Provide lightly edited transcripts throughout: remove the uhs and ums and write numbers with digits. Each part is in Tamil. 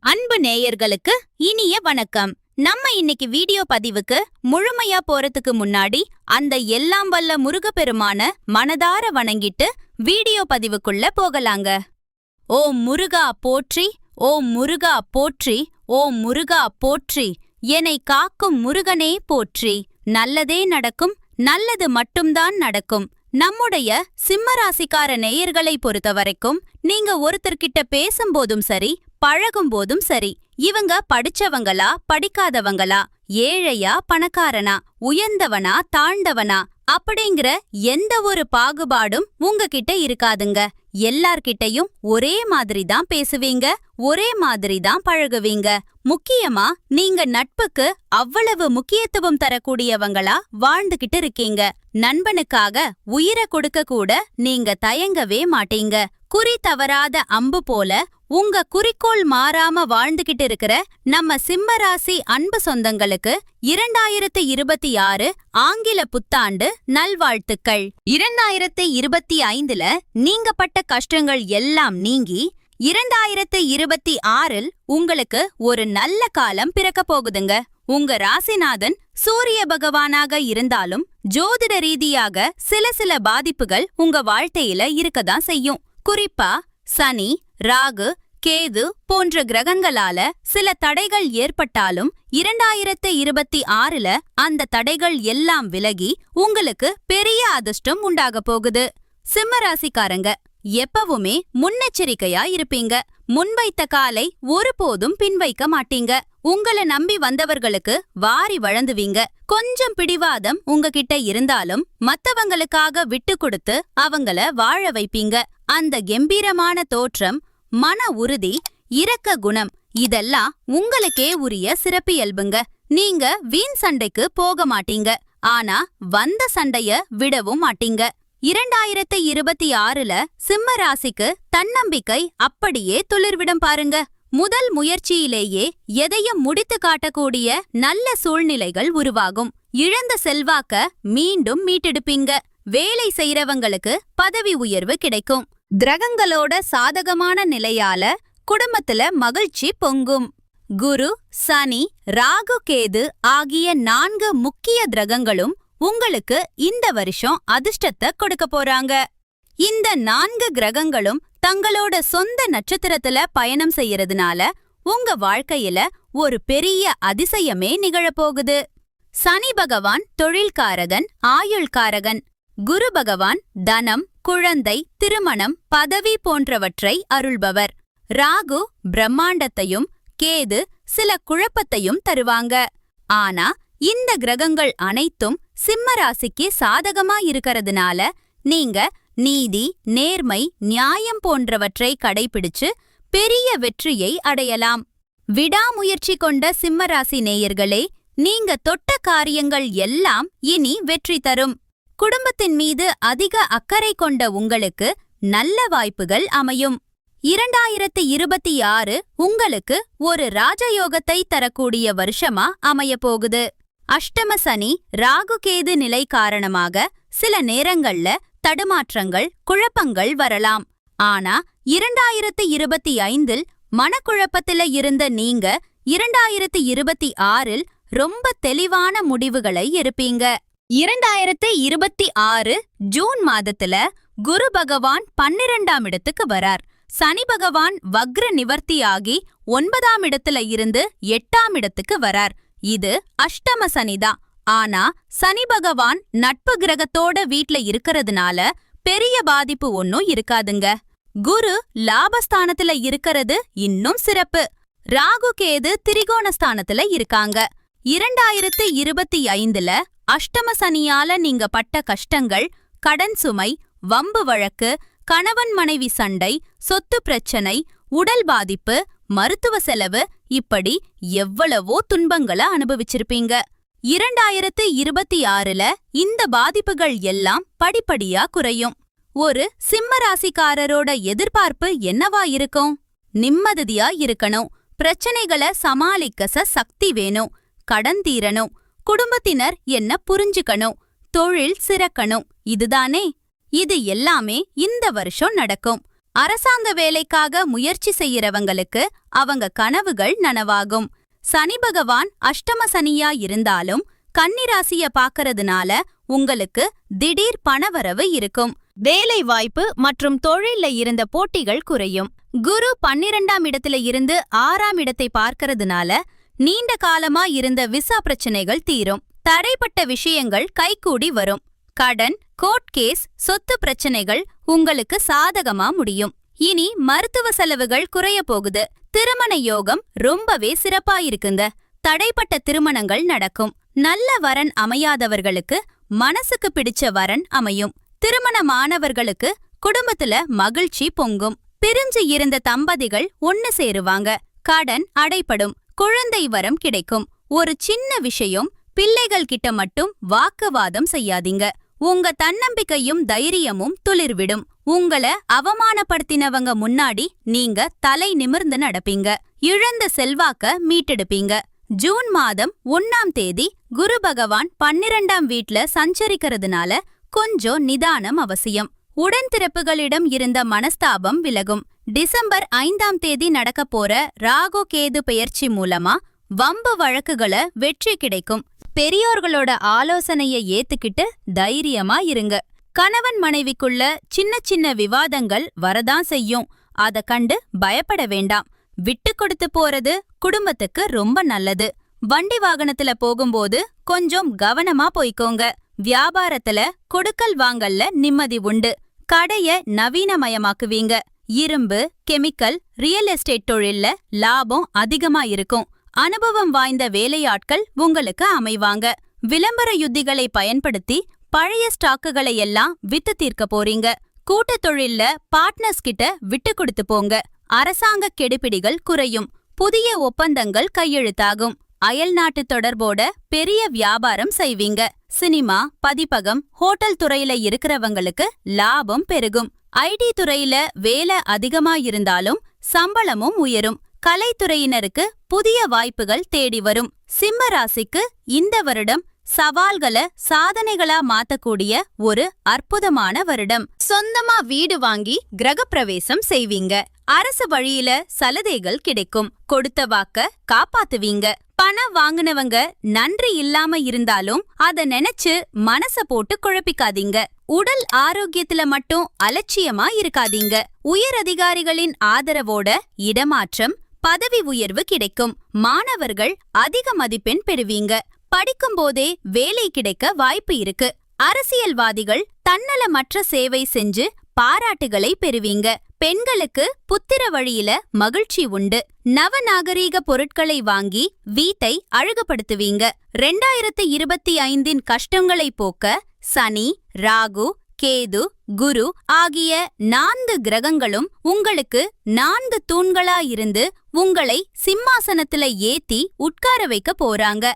அன்பு நேயர்களுக்கு இனிய வணக்கம். நம்ம இன்னைக்கு வீடியோ பதிவுக்கு முழுமையா போறதுக்கு முன்னாடி அந்த எல்லாம் வல்ல முருகப்பெருமான மனதார வணங்கிட்டு வீடியோ பதிவுக்குள்ள போகலாங்க. ஓம் முருகா போற்றி, ஓம் முருகா போற்றி, ஓம் முருகா போற்றி, என்னை காக்கும் முருகனே போற்றி. நல்லதே நடக்கும், நல்லது மட்டும்தான் நடக்கும். நம்முடைய சிம்மராசிக்கார நேயர்களை பொறுத்த வரைக்கும் நீங்க ஒருத்தர்கிட்ட பேசும்போதும் சரி, பழகும் போதும் சரி, இவங்க படிச்சவங்களா படிக்காதவங்களா, ஏழையா பணக்காரனா, உயர்ந்தவனா தாழ்ந்தவனா அப்படிங்கிற எந்த ஒரு பாகுபாடும் உங்ககிட்ட இருக்காதுங்க. எல்லார்கிட்டையும் ஒரே மாதிரி தான் பேசுவீங்க, ஒரே மாதிரி தான் பழகுவீங்க. முக்கியமா நீங்க நட்புக்கு அவ்வளவு முக்கியத்துவம் தரக்கூடியவங்களா வாழ்ந்துகிட்டு இருக்கீங்க. நண்பனுக்காக உயிரை கொடுக்க கூட நீங்க தயங்கவே மாட்டீங்க. குறி தவறாத அம்பு போல உங்க குறிக்கோள் மாறாம வாழ்ந்துகிட்டு இருக்கிற நம்ம சிம்மராசி அன்பு சொந்தங்களுக்கு 2026 ஆங்கில புத்தாண்டு நல்வாழ்த்துக்கள். 2025ல நீங்க பட்ட கஷ்டங்கள் எல்லாம் நீங்கி 2026ல் உங்களுக்கு ஒரு நல்ல காலம் பிறக்க போகுதுங்க. உங்க ராசிநாதன் சூரிய பகவானாக இருந்தாலும் ஜோதிட ரீதியாக சில பாதிப்புகள் உங்க வாழ்க்கையில இருக்கதான் செய்யும். குறிப்பா சனி, ராகு, கேது போன்ற கிரகங்களால சில தடைகள் ஏற்பட்டாலும் 2026ல அந்த தடைகள் எல்லாம் விலகி உங்களுக்கு பெரிய அதிர்ஷ்டம் உண்டாக போகுது. சிம்மராசிக்காரங்க எப்பவுமே முன்னெச்சரிக்கையா இருப்பீங்க. முன்வைத்த காலை ஒருபோதும் பின்வைக்க மாட்டீங்க. உங்களை நம்பி வந்தவர்களுக்கு வாரி வழங்குவீங்க. கொஞ்சம் பிடிவாதம் உங்ககிட்ட இருந்தாலும் மத்தவங்களுக்காக விட்டு கொடுத்து அவங்கள வாழ வைப்பீங்க. அந்த கம்பீரமான தோற்றம், மன உறுதி, இரக்க குணம் இதெல்லாம் உங்களுக்கே உரிய சிறப்பியல்புங்க. நீங்க வீண் சண்டைக்கு போக மாட்டீங்க, ஆனா வந்த சண்டைய விடவும் மாட்டீங்க. 2026ல சிம்ம ராசிக்கு தன்னம்பிக்கை அப்படியே துளிர்விடும் பாருங்க. முதல் முயற்சியிலேயே எதையும் முடித்து காட்டக்கூடிய நல்ல சூழ்நிலைகள் உருவாகும். இழந்த செல்வாக்க மீண்டும் மீட்டெடுப்பீங்க. வேலை செய்யறவங்களுக்கு பதவி உயர்வு கிடைக்கும். கிரகங்களோட சாதகமான நிலையால குடும்பத்துல மகிழ்ச்சி பொங்கும். குரு, சனி, ராகு, கேது ஆகிய 4 முக்கிய கிரகங்களும் உங்களுக்கு இந்த வருஷம் அதிர்ஷ்டத்தை கொடுக்க போறாங்க. இந்த 4 கிரகங்களும் தங்களோட சொந்த நட்சத்திரத்துல பயணம் செய்யறதுனால உங்க வாழ்க்கையில ஒரு பெரிய அதிசயமே நிகழப்போகுது. சனி பகவான் தொழில்காரகன், ஆயுள்காரகன். குரு பகவான் தனம், குழந்தை, திருமணம், பதவி போன்றவற்றை அருள்பவர். ராகு பிரம்மாண்டத்தையும், கேது சில குழப்பத்தையும் தருவாங்க. ஆனா இந்த கிரகங்கள் அனைத்தும் சிம்ம ராசிக்கு சாதகமா இருக்கறதுனால நீங்க நீதி, நேர்மை, நியாயம் போன்றவற்றை கடைபிடிச்சு பெரிய வெற்றியை அடையலாம். விடாமுயற்சி கொண்ட சிம்மராசி நேயர்களே, நீங்க தொட்ட காரியங்கள் எல்லாம் இனி வெற்றி தரும். குடும்பத்தின் மீது அதிக அக்கறை கொண்ட உங்களுக்கு நல்ல வாய்ப்புகள் அமையும். 2026 உங்களுக்கு ஒரு ராஜயோகத்தை தரக்கூடிய வருஷமா அமைய போகுது. அஷ்டம சனி, ராகு, கேது நிலை காரணமாக சில நேரங்கள்ல தடுமாற்றங்கள், குழப்பங்கள் வரலாம். ஆனா 2025ல் மனக்குழப்பத்துல இருந்த நீங்க 2026ல் ரொம்ப தெளிவான முடிவுகளை எடுப்பீங்க. 2026 ஜூன் மாதத்துல குரு பகவான் 12ஆம் இடத்துக்கு வரார். சனி பகவான் வக்ர நிவர்த்தியாகி 9ஆம் இடத்துல இருந்து 8ஆம் இடத்துக்கு வரார். இது அஷ்டம சனிதான். ஆனா சனி பகவான் நட்பு கிரகத்தோட வீட்ல இருக்கறதுனால பெரிய பாதிப்பு ஒன்னும் இருக்காதுங்க. குரு லாபஸ்தானத்துல இருக்கறது இன்னும் சிறப்பு. ராகு, கேது திரிகோணஸ்தானத்துல இருக்காங்க. 2025ல அஷ்டம சனியால நீங்க பட்ட கஷ்டங்கள், கடன் சுமை, வம்பு வழக்கு, கணவன் மனைவி சண்டை, சொத்து பிரச்சனை, உடல் பாதிப்பு, மருத்துவ செலவு இப்படி எவ்வளவோ துன்பங்களை அனுபவிச்சிருப்பீங்க. 2026ல இந்த பாதிப்புகள் எல்லாம் படிப்படியா குறையும். ஒரு சிம்ம ராசிக்காரரோட எதிர்பார்ப்பு என்னவா இருக்கும்? நிம்மதியா இருக்கணும், பிரச்சனைகளை சமாளிக்க சக்தி வேணும், கடன் தீரணும், குடும்பத்தினர் என்ன புரிஞ்சுக்கணும், தொழில் சிறக்கணும். இதுதானே? இது எல்லாமே இந்த வருஷம் நடக்கும். அரசாங்க வேலைக்காக முயற்சி செய்யறவங்களுக்கு அவங்க கனவுகள் நனவாகும். சனி பகவான் அஷ்டம சனியா இருந்தாலும் கன்னிராசிய பாக்கறதுனால உங்களுக்கு திடீர் பணவரவு இருக்கும். வேலை வாய்ப்பு மற்றும் தொழில்ல இருந்த போட்டிகள் குறையும். குரு 12ஆம் இடத்துல இருந்து 6ஆம் இடத்தை பார்க்கறதுனால நீண்ட காலமா இருந்த விசா பிரச்சனைகள் தீரும். தடைப்பட்ட விஷயங்கள் கைகூடி வரும். கடன், கோர்ட் கேஸ், சொத்து பிரச்சனைகள் உங்களுக்கு சாதகமா முடியும். இனி மருத்துவ செலவுகள் குறைய போகுது. திருமண யோகம் ரொம்பவே சிறப்பா இருக்குங்க. தடைப்பட்ட திருமணங்கள் நடக்கும். நல்ல வரன் அமையாதவர்களுக்கு மனசுக்கு பிடிச்ச வரன் அமையும். திருமணமானவர்களுக்கு குடும்பத்துல மகிழ்ச்சி பொங்கும். பிரிஞ்சு இருந்த தம்பதிகள் ஒன்னு சேருவாங்க. கடன் அடைபடும். குழந்தை வரம் கிடைக்கும். ஒரு சின்ன விஷயம், பிள்ளைகள் கிட்ட மட்டும் வாக்குவாதம் செய்யாதீங்க. உங்க தன்னம்பிக்கையும் தைரியமும் துளிர்விடும். உங்கள அவமானப்படுத்தினவங்க முன்னாடி நீங்க தலை நிமிர்ந்து நடப்பீங்க. இழந்த செல்வாக்க மீட்டெடுப்பீங்க. ஜூன் மாதம் 1ஆம் தேதி குரு பகவான் 12ஆம் வீட்ல சஞ்சரிக்கிறதுனால கொஞ்சம் நிதானம் அவசியம். உடன்பிறப்புகளிடம் இருந்த மனஸ்தாபம் விலகும். டிசம்பர் 5ஆம் தேதி நடக்க போற ராகு கேது பெயர்ச்சி மூலமா வம்பு வழக்குகள வெற்றி கிடைக்கும். பெரியோர்களோட ஆலோசனைய ஏத்துக்கிட்டு தைரியமா இருங்க. கணவன் மனைவிக்குள்ள சின்ன சின்ன விவாதங்கள் வரதான் செய்யும். அத கண்டு பயப்பட வேண்டாம். விட்டு கொடுத்து போறது குடும்பத்துக்கு ரொம்ப நல்லது. வண்டி வாகனத்துல போகும்போது கொஞ்சம் கவனமா போய்க்கோங்க. வியாபாரத்துல கொடுக்கல் வாங்கல்ல நிம்மதி உண்டு. கடைய நவீனமயமாக்குவீங்க. இரும்பு, கெமிக்கல், ரியல் எஸ்டேட் தொழில்ல லாபம் அதிகமா இருக்கும். அனுபவம் வாய்ந்த வேலையாட்கள் உங்களுக்கு அமைவாங்க. விளம்பர யுத்திகளை பயன்படுத்தி பழைய ஸ்டாக்குகளை எல்லாம் வித்து தீர்க்க போறீங்க. கூட்டு தொழில்ல பார்ட்னர்ஸ் கிட்ட விட்டு கொடுத்து போங்க. அரசாங்க கெடுபிடிகள் குறையும். புதிய ஒப்பந்தங்கள் கையெழுத்தாகும். அயல்நாட்டு தொடர்போட பெரிய வியாபாரம் செய்வீங்க. சினிமா, பதிப்பகம், ஹோட்டல் துறையில இருக்கிறவங்களுக்கு லாபம் பெருகும். ஐடி துறையில வேலை அதிகமா இருந்தாலும் சம்பளமும் உயரும். கலைத்துறையினருக்கு புதிய வாய்ப்புகள் தேடி வரும். சிம்ம ராசிக்கு இந்த வருடம் சவால்களை சாதனைகளா மாத்தக்கூடிய ஒரு அற்புதமான வருடம். சொந்தமா வீடு வாங்கி கிரகப்பிரவேசம் செய்வீங்க. அரசு வழியில சலுகைகள் கிடைக்கும். கொடுத்த வாக்க காப்பாத்துவீங்க. பணம் வாங்குனவங்க நன்றி இல்லாம இருந்தாலும் அத நினைச்சு மனச போட்டு குழப்பிக்காதீங்க. உடல் ஆரோக்கியத்துல மட்டும் அலட்சியமா இருக்காதீங்க. உயர் அதிகாரிகளின் ஆதரவோட இடமாற்றம், பதவி உயர்வு கிடைக்கும். மாணவர்கள் அதிக மதிப்பெண் பெறுவீங்க. படிக்கும் போதே வேலை கிடைக்க வாய்ப்பு இருக்கு. அரசியல்வாதிகள் தன்னலமற்ற சேவை செஞ்சு பாராட்டுகளை பெறுவீங்க. பெண்களுக்கு புத்திர வழியில மகிழ்ச்சி உண்டு. நவநாகரீக பொருட்களை வாங்கி வீட்டை அழகுபடுத்துவீங்க. 2025 கஷ்டங்களை போக்க சனி, ராகு, கேது, குரு ஆகிய 4 கிரகங்களும் உங்களுக்கு 4 தூண்களா இருந்து உங்களை சிம்மாசனத்துல ஏத்தி உட்கார வைக்க போறாங்க.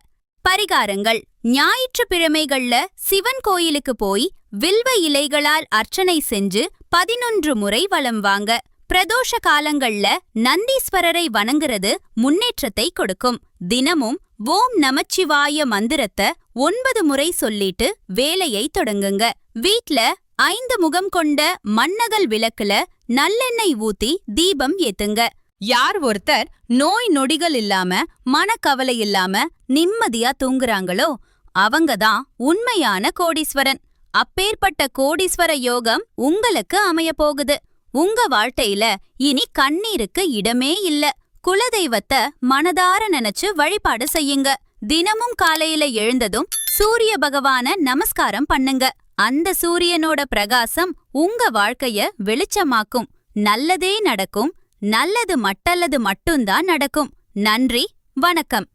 பரிகாரங்கள்: ஞாயிற்றுக்கிழமைகள்ல சிவன் கோயிலுக்கு போய் வில்வ இலைகளால் அர்ச்சனை செஞ்சு 11 முறை வலம் வாங்க. பிரதோஷ காலங்கள்ல நந்தீஸ்வரரை வணங்குறது முன்னேற்றத்தை கொடுக்கும். தினமும் ஓம் நமச்சிவாய மந்திரத்தை 9 முறை சொல்லிட்டு வேலையை தொடங்குங்க. வீட்ல 5 முகம் கொண்ட மண்ணகல் விளக்குல நல்லெண்ணெய் ஊத்தி தீபம் ஏத்துங்க. யார் ஒருத்தர் நோய் நொடிகள் இல்லாம மனக்கவலை இல்லாம நிம்மதியா தூங்குறாங்களோ அவங்கதான் உண்மையான கோடீஸ்வரன். அப்பேற்பட்ட கோடீஸ்வர யோகம் உங்களுக்கு அமைய போகுது. உங்க வாழ்க்கையில இனி கண்ணீருக்கு இடமே இல்ல. குலதெய்வத்தை மனதார நினைச்சு வழிபாடு செய்யுங்க. தினமும் காலையில எழுந்ததும் சூரிய பகவான நமஸ்காரம் பண்ணுங்க. அந்த சூரியனோட பிரகாசம் உங்க வாழ்க்கைய வெளிச்சமாக்கும். நல்லதே நடக்கும். நல்லது மட்டும்தான் நடக்கும். நன்றி, வணக்கம்.